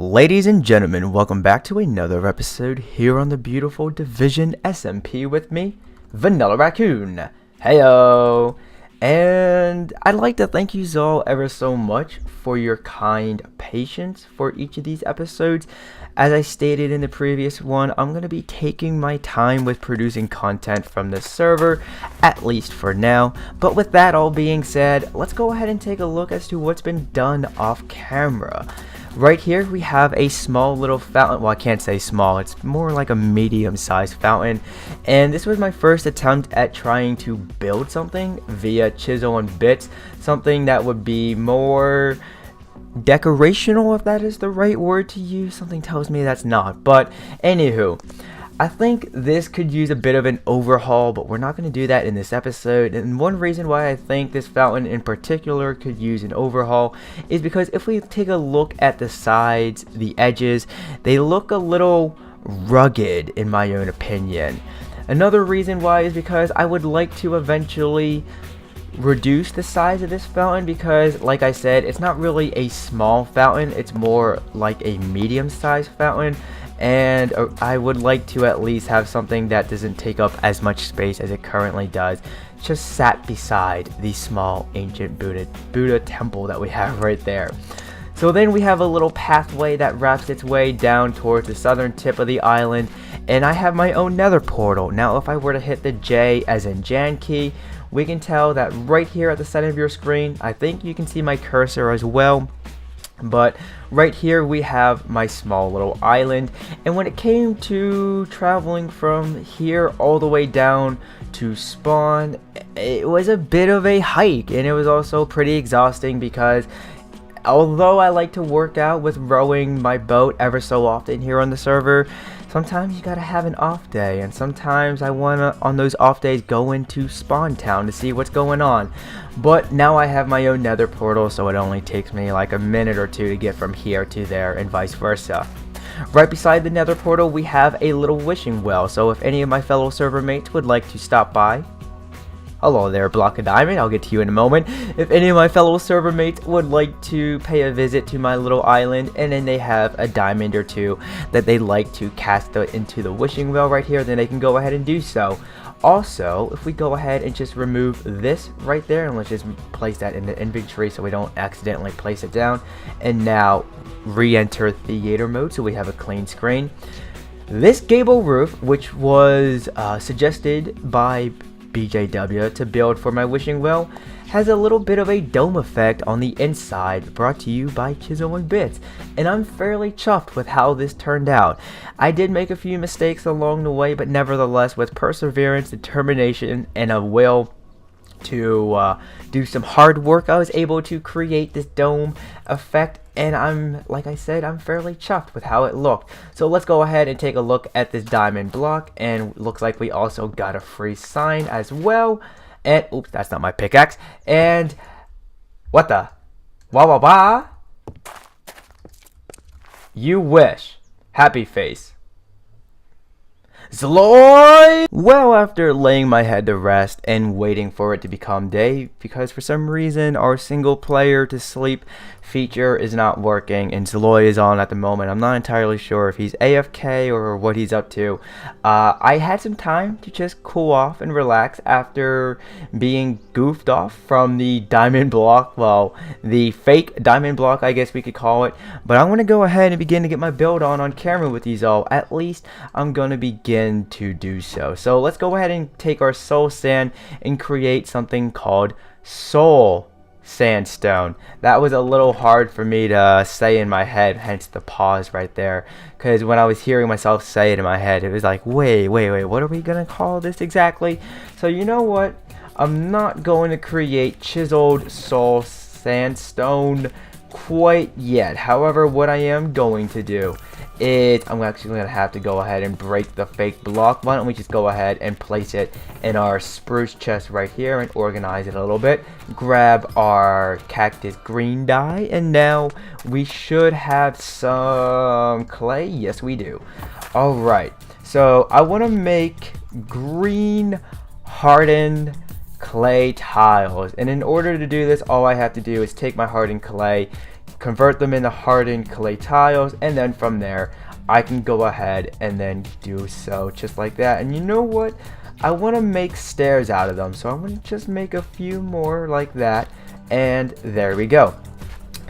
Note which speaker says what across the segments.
Speaker 1: Ladies and gentlemen, welcome back to another episode here on the beautiful Division SMP with me, Vanillaraccoon. Heyo! And I'd like to thank you all ever so much for your kind patience for each of these episodes. As I stated in the previous one, I'm going to be taking my time with producing content from this server, at least for now. But with that all being said, let's go ahead and take a look as to what's been done off camera. Right here we have a small little fountain. Well, I can't say small, it's more like a medium-sized fountain. And this was my first attempt at trying to build something via chisel and bits. Something that would be more decorational, if that is the right word to use. Something tells me that's not. But anywho, I think this could use a bit of an overhaul, but we're not going to do that in this episode. And one reason why I think this fountain in particular could use an overhaul is because if we take a look at the sides, the edges, they look a little rugged in my own opinion. Another reason why is because I would like to eventually reduce the size of this fountain, because like I said, it's not really a small fountain, it's more like a medium-sized fountain. And I would like to at least have something that doesn't take up as much space as it currently does, just sat beside the small ancient Buddha temple that we have right there. So then we have a little pathway that wraps its way down towards the southern tip of the island, and I have my own nether portal. Now if I were to hit the J as in Jan key, we can tell that right here at the center of your screen, I think you can see my cursor as well. But right here we have my small little island, and when it came to traveling from here all the way down to spawn, it was a bit of a hike, and it was also pretty exhausting because although I like to work out with rowing my boat ever so often here on the server, sometimes you gotta have an off day, and sometimes I wanna, on those off days, go into Spawn Town to see what's going on. But now I have my own nether portal, so it only takes me like a minute or two to get from here to there and vice versa. Right beside the nether portal we have a little wishing well, so if any of my fellow server mates would like to stop by, hello there, Block of Diamond, I'll get to you in a moment. If any of my fellow server mates would like to pay a visit to my little island, and then they have a diamond or two that they'd like to cast into the wishing well right here, then they can go ahead and do so. Also, if we go ahead and just remove this right there, and let's just place that in the inventory so we don't accidentally place it down, and now re-enter theater mode so we have a clean screen. This gable roof, which was suggested by BJW to build for my wishing well, has a little bit of a dome effect on the inside, brought to you by Chisel and Bits, and I'm fairly chuffed with how this turned out. I did make a few mistakes along the way, but nevertheless, with perseverance, determination, and a will to do some hard work, I was able to create this dome effect, and like I said, I'm fairly chuffed with how it looked. So let's go ahead and take a look at this diamond block, and looks like we also got a free sign as well. And oops, that's not my pickaxe. And what the? Wah wah wah. You wish. Happy face. Zloy! Well, after laying my head to rest and waiting for it to become day, because for some reason our single player to sleep feature is not working, and Zloy is on at the moment. I'm not entirely sure if he's AFK or what he's up to. I had some time to just cool off and relax after being goofed off from the diamond block, well, the fake diamond block I guess we could call it. But I'm going to go ahead and begin to get my build on camera with these all. At least I'm going to begin to do so. So let's go ahead and take our soul sand and create something called soul sandstone. That was a little hard for me to say in my head, hence the pause right there, because when I was hearing myself say it in my head, it was like, wait, what are we gonna call this exactly? So you know what, I'm not going to create chiseled soul sandstone quite yet. However, what I am going to do is I'm actually going to have to go ahead and break the fake block. Why don't we just go ahead and place it in our spruce chest right here and organize it a little bit. Grab our cactus green dye, and now we should have some clay. Yes, we do. Alright, so I want to make green hardened clay tiles, and in order to do this, all I have to do is take my hardened clay, convert them into hardened clay tiles, and then from there I can go ahead and then do so just like that. And you know what? I want to make stairs out of them, so I'm going to just make a few more like that, and there we go.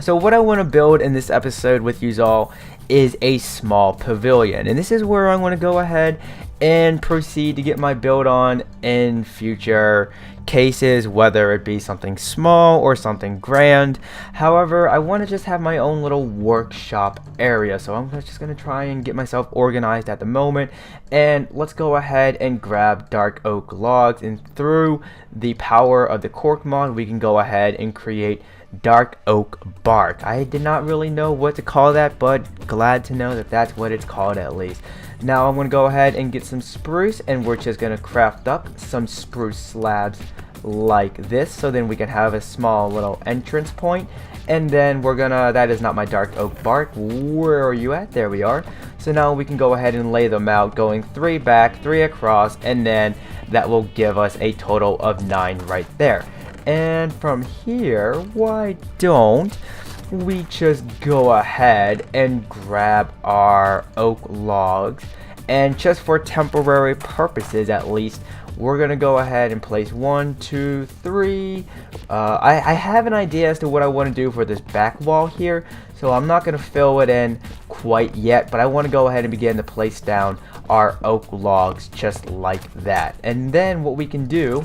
Speaker 1: So what I want to build in this episode with you all is a small pavilion, and this is where I'm going to go ahead and proceed to get my build on in future cases, whether it be something small or something grand. However, I want to just have my own little workshop area, so I'm just going to try and get myself organized at the moment. And let's go ahead and grab dark oak logs, and through the power of the cork mod we can go ahead and create dark oak bark. I did not really know what to call that, but glad to know that that's what it's called at least. Now I'm going to go ahead and get some spruce, and we're just going to craft up some spruce slabs like this, so then we can have a small little entrance point. And then we're gonna, that is not my dark oak bark, where are you at? There we are. So now we can go ahead and lay them out, going 3 back, 3 across, and then that will give us a total of 9 right there. And from here, why don't we just go ahead and grab our oak logs, and just for temporary purposes at least, we're gonna go ahead and place 1, 2, 3. I have an idea as to what I want to do for this back wall here, so I'm not gonna fill it in quite yet, but I want to go ahead and begin to place down our oak logs just like that. And then what we can do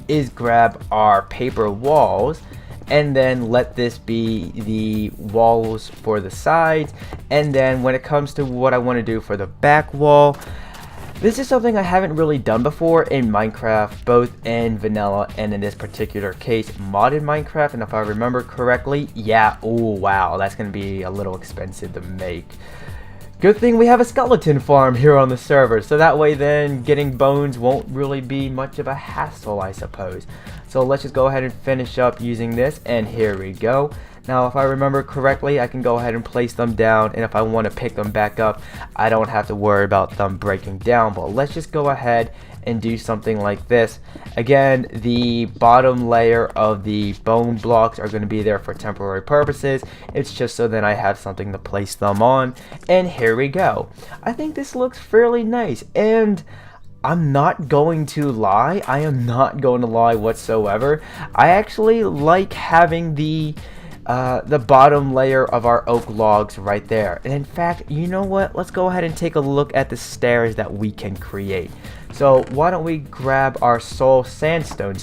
Speaker 1: is grab our paper walls, and then let this be the walls for the sides. And then when it comes to what I want to do for the back wall, this is something I haven't really done before in Minecraft, both in vanilla and in this particular case modded Minecraft. And if I remember correctly, yeah, oh wow, that's gonna be a little expensive to make. Good thing we have a skeleton farm here on the server, so that way then getting bones won't really be much of a hassle, I suppose. So let's just go ahead and finish up using this, and here we go. Now if I remember correctly, I can go ahead and place them down, and if I want to pick them back up, I don't have to worry about them breaking down. But let's just go ahead and do something like this. Again, the bottom layer of the bone blocks are going to be there for temporary purposes. It's just so that I have something to place them on. And here we go. I think this looks fairly nice, and I'm not going to lie. I am not going to lie whatsoever. I actually like having the bottom layer of our oak logs right there. And in fact, you know what? Let's go ahead and take a look at the stairs that we can create. So why don't we grab our soul sandstone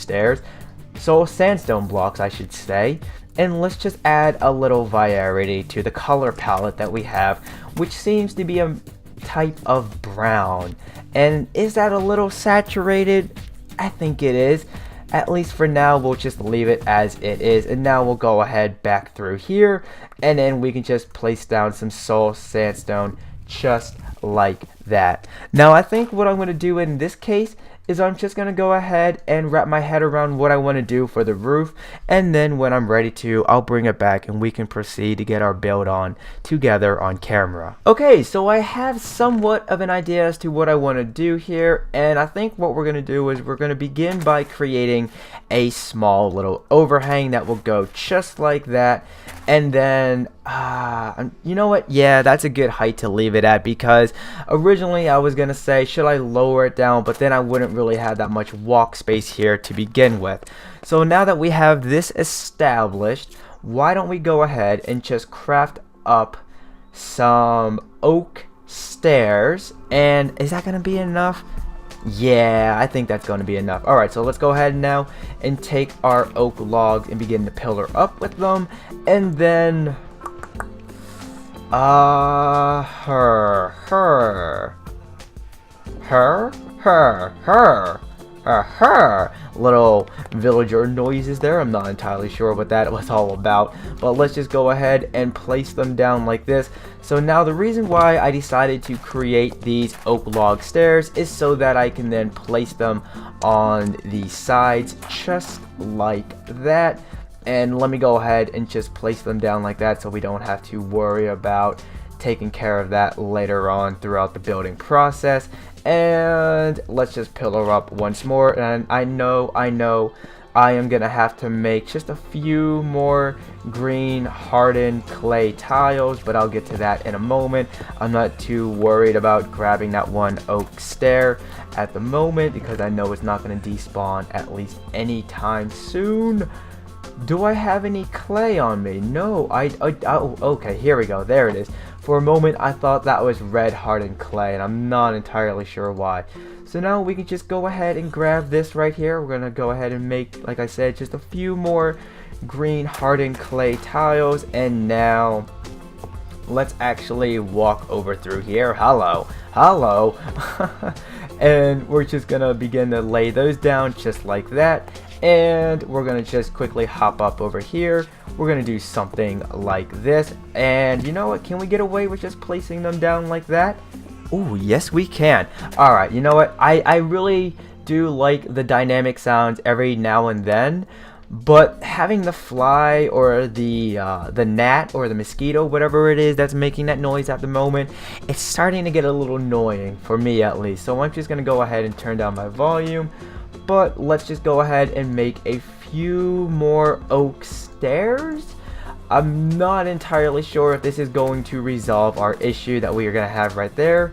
Speaker 1: blocks, I should say, and let's just add a little variety to the color palette that we have, which seems to be a type of brown. And is that a little saturated? I think it is. At least for now, we'll just leave it as it is. And now we'll go ahead back through here, and then we can just place down some soul sandstone just like that. Now I think what I'm going to do in this case is I'm just going to go ahead and wrap my head around what I want to do for the roof, and then when I'm ready to, I'll bring it back and we can proceed to get our build on together on camera. Okay, so I have somewhat of an idea as to what I want to do here, and I think what we're going to do is we're going to begin by creating a small little overhang that will go just like that. And then you know what, yeah, that's a good height to leave it at, because originally I was gonna say should I lower it down, but then I wouldn't really have that much walk space here to begin with. So now that we have this established, why don't we go ahead and just craft up some oak stairs. And is that gonna be enough? Yeah, I think that's going to be enough. Alright, so let's go ahead now and take our oak logs and begin to pillar up with them. And then little villager noises there. I'm not entirely sure what that was all about, but let's just go ahead and place them down like this. So now the reason why I decided to create these oak log stairs is so that I can then place them on the sides just like that. And let me go ahead and just place them down like that so we don't have to worry about taking care of that later on throughout the building process. And let's just pillar up once more. And I know I am gonna have to make just a few more green hardened clay tiles, but I'll get to that in a moment. I'm not too worried about grabbing that one oak stair at the moment because I know it's not going to despawn at least anytime soon. Do I have any clay on me? No, oh, okay, here we go. There it is. For a moment, I thought that was red hardened clay, and I'm not entirely sure why. So now we can just go ahead and grab this right here. We're going to go ahead and make, like I said, just a few more green hardened clay tiles. And now let's actually walk over through here. Hello. And we're just going to begin to lay those down just like that. And we're going to just quickly hop up over here. We're going to do something like this. And you know what? Can we get away with just placing them down like that? Oh, yes, we can. All right. You know what? I really do like the dynamic sounds every now and then. But having the fly or the gnat or the mosquito, whatever it is that's making that noise at the moment, it's starting to get a little annoying for me at least. So I'm just going to go ahead and turn down my volume. But let's just go ahead and make a few more oak stairs. I'm not entirely sure if this is going to resolve our issue that we are going to have right there.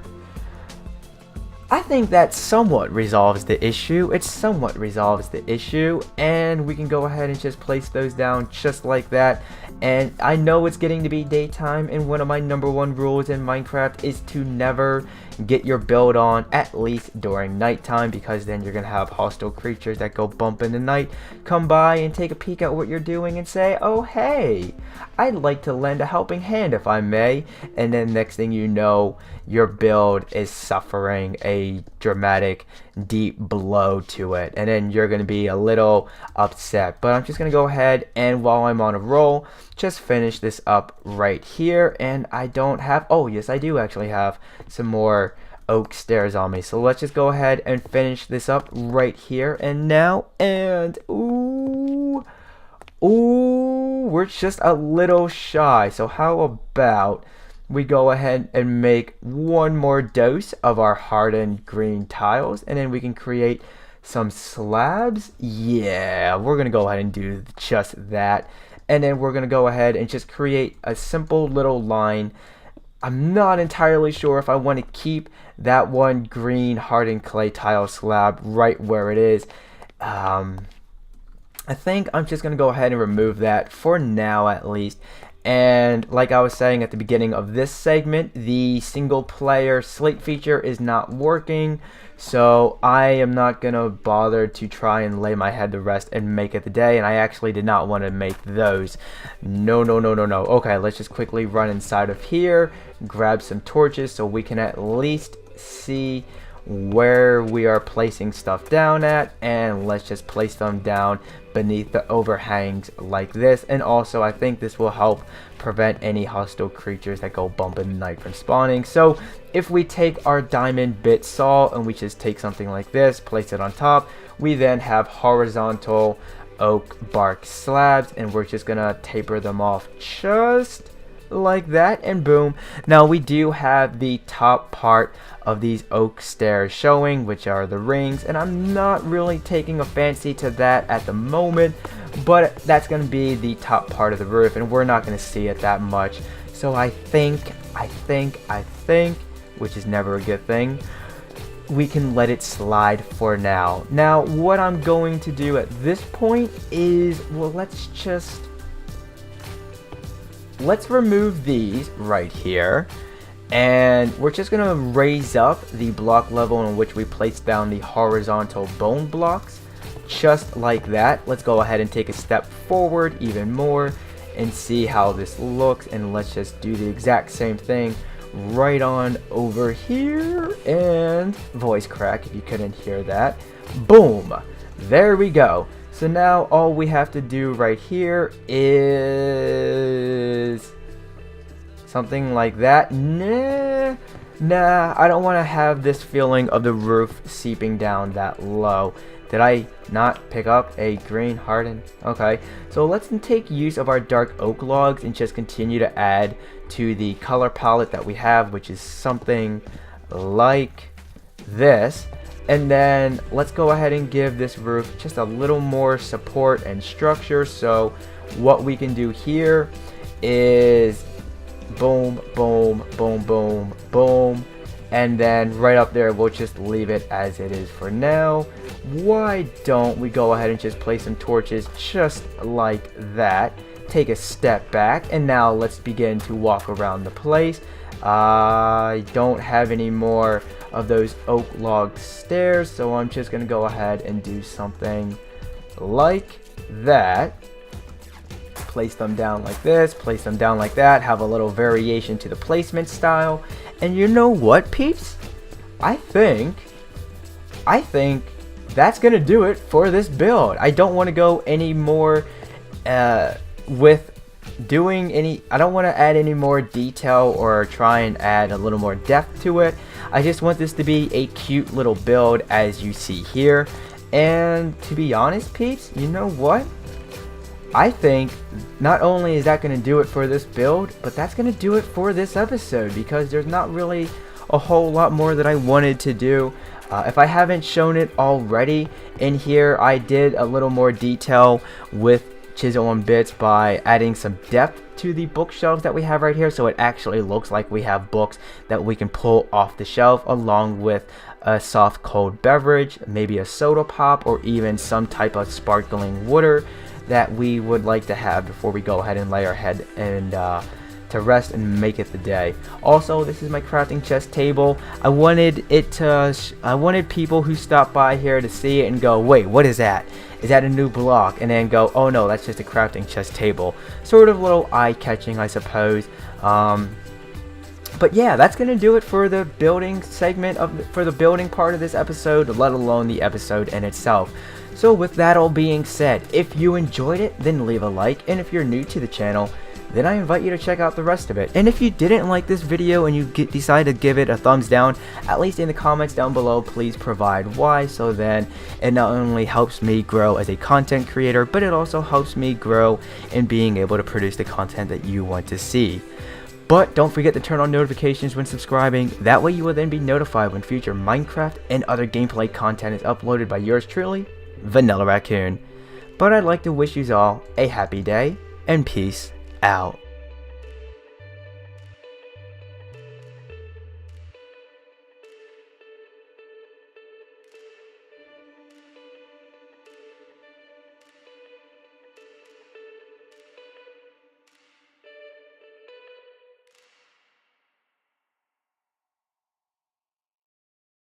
Speaker 1: I think that somewhat resolves the issue. It somewhat resolves the issue, and we can go ahead and just place those down just like that. And I know it's getting to be daytime, and one of my #1 rules in Minecraft is to never get your build on at least during nighttime, because then you're gonna have hostile creatures that go bump in the night come by and take a peek at what you're doing and say, oh hey, I'd like to lend a helping hand if I may. And then next thing you know, your build is suffering a dramatic deep blow to it, and then you're going to be a little upset. But I'm just going to go ahead and, while I'm on a roll, just finish this up right here. And I don't have, oh yes, I do actually have some more oak stairs on me, so let's just go ahead and finish this up right here and now. And ooh, we're just a little shy, so how about we go ahead and make one more dose of our hardened green tiles, and then we can create some slabs. Yeah, we're gonna go ahead and do just that. And then we're gonna go ahead and just create a simple little line. I'm not entirely sure if I want to keep that one green hardened clay tile slab right where it is. I think I'm just gonna go ahead and remove that for now at least. And like I was saying at the beginning of this segment, the single player slate feature is not working, so I am not gonna bother to try and lay my head to rest and make it the day. And I actually did not want to make those. No. Okay, let's just quickly run inside of here, grab some torches so we can at least see where we are placing stuff down at, and let's just place them down beneath the overhangs like this. And also I think this will help prevent any hostile creatures that go bump in the night from spawning. So if we take our diamond bit saw and we just take something like this, place it on top, we then have horizontal oak bark slabs, and we're just gonna taper them off just like that, and boom. Now we do have the top part of these oak stairs showing, which are the rings, and I'm not really taking a fancy to that at the moment, but that's going to be the top part of the roof, and we're not going to see it that much. So I think, which is never a good thing, we can let it slide for now. Now what I'm going to do at this point is, well, let's remove these right here, and we're just gonna raise up the block level in which we place down the horizontal bone blocks just like that. Let's go ahead and take a step forward even more and see how this looks, and let's just do the exact same thing right on over here. And voice crack if you couldn't hear that. Boom, there we go. So now all we have to do right here is something like that. Nah, I don't want to have this feeling of the roof seeping down that low. Did I not pick up a green hardened? Okay, so let's take use of our dark oak logs and just continue to add to the color palette that we have, which is something like this. And then let's go ahead and give this roof just a little more support and structure. So what we can do here is boom, boom, boom, boom, boom, and then right up there we'll just leave it as it is for now. Why don't we go ahead and just place some torches just like that, take a step back, and now let's begin to walk around the place. I don't have any more of those oak log stairs, so I'm just gonna go ahead and do something like that. Place them down like this, place them down like that, have a little variation to the placement style. And you know what, peeps? I think that's gonna do it for this build. I don't want to go any more with doing any, I don't want to add any more detail or try and add a little more depth to it. I just want this to be a cute little build as you see here. And to be honest, peeps, you know what? I think not only is that going to do it for this build, but that's going to do it for this episode, because there's not really a whole lot more that I wanted to do. If I haven't shown it already in here, I did a little more detail with chisel and bits by adding some depth to the bookshelves that we have right here, so it actually looks like we have books that we can pull off the shelf, along with a soft cold beverage, maybe a soda pop, or even some type of sparkling water that we would like to have before we go ahead and lay our head and to rest and make it the day. Also, this is my crafting chest table. I wanted people who stop by here to see it and go, wait, what is that? Is that a new block? And then go, oh no, that's just a crafting chest table. Sort of a little eye-catching, I suppose. But yeah, that's gonna do it for the building segment for the building part of this episode, let alone the episode in itself. So with that all being said, if you enjoyed it, then leave a like, and if you're new to the channel, then I invite you to check out the rest of it. And if you didn't like this video and you decide to give it a thumbs down, at least in the comments down below, please provide why, so then it not only helps me grow as a content creator, but it also helps me grow in being able to produce the content that you want to see. But don't forget to turn on notifications when subscribing, that way you will then be notified when future Minecraft and other gameplay content is uploaded by yours truly, Vanillaraccoon. But I'd like to wish you all a happy day, and peace out.